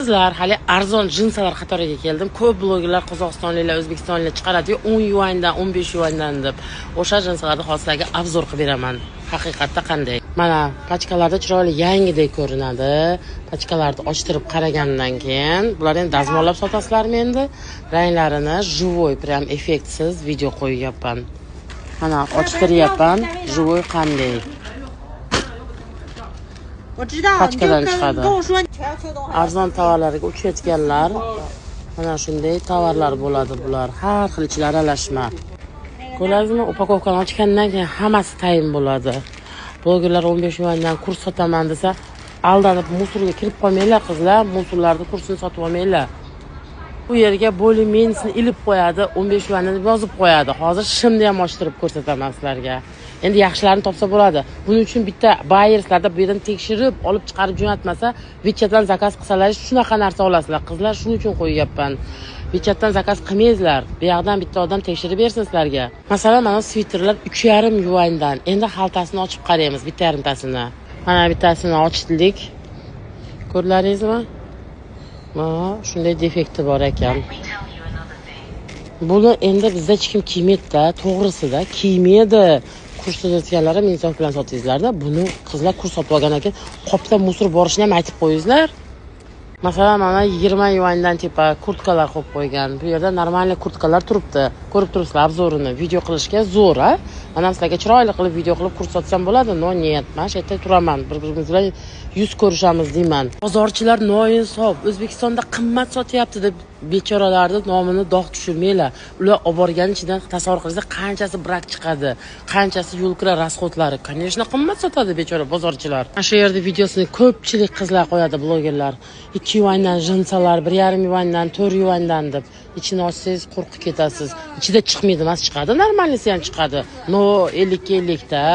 Qizlar, hali arzon jinsalar qatoriga keldim. Ko'p blogerlar Qozog'istonliklar, O'zbekistonliklar chiqaradi-yu 10 yuandan, 15 yuandan deb. O'sha jinsalarni hozirga obzor qilib beraman. Haqiqatda qanday? Mana pachkalarda chiroyli yangidek ko'rinadi. Pachkalarni ochtirib qaragandan keyin, bularni dazmollab sotasizlarmi endi? Ranglarini живой, прям effektsiz video qo'yyapman. Mana ochtiryapman, живой qanday? Pachkadan chiqadi. Arzon tovarlarga uchayotganlar, mana shunday tovarlar bo'ladi bular. Har xil ichlari aralashma. Ko'rdingizmi? Upakovkani ochgandan keyin hammasi tayin bo'ladi. Blogerlar 15 yuandan kurs sotaman desa, aldanib musorga kirib qolmanglar qizlar, musorlarning kursini sotib olmanglar. Bu yerga bo'limenisini ilib qo'yadi, 15 yuandan deb yozib qo'yadi. Hozir shimni ham ochtirib ko'rsataman sizlarga. Endi yaxshilarini topsa bo'ladi. Buning uchun bitta bayerslarda bu yerdan tekshirib, olib chiqarib jo'natmasa, WeChatdan zakaz qilsalar, shunaqa narsa olasizlar. Qizlar, shuning uchun qo'yyapman. WeChatdan zakaz qilmaysizlar. Bu yoqdan bitta odam tekshirib bersin sizlarga. Masalan, mana sviterlar 3,5 yuandan. Endi xaltasini ochib qaraymiz, bitta yarimtasini. Mana bittasini ochdik. Ko'rdingizmi? Mana shunday defekti bor ekan. Buni endi bizda hech kim kiymaydi-da, to'g'risida kiymaydi. Kurs sotayotganlar ham insof bilan sotingizlar-da. Buni qizlar kurs sotib olgan ekan, qopda musor borishini ham aytib qo'yingizlar. Masalan, mana 20 yuandan tepa kurtkalar qo'yib qo'ygan. Bu yerda normalniy kurtkalar turibdi. Ko'rib turibsizlar obzorini. Video qilishga zo'r, a? Mana sizlarga chiroyli qilib video qilib kurs sotsam bo'ladi. No, niyat. Men shu yerda turaman. Bir-birimiz bilan yuz ko'rishamiz deyman. Bozorchilar noinsof. O'zbekistonda qimmat sotyapti deb bechoralarni nomini dog' tushirmanglar. Ular olib borgan ichidan tasavvur qilsangiz qanchasi brak chiqadi, qanchasi yo'l kira rasxodlari. Конечно, qimmat sotadi bechora bozorchilar. Mana shu yerda videosini ko'pchilik qizlar qo'yadi, blogerlar. 2 yuandan jinsalar, 1,5 yuandan, 4 yuandan deb. Ichini ochsangiz qo'rqib ketasiz. Ichida chiqmaydi, emas chiqadi, normalisi ham chiqadi. No, 50 ta.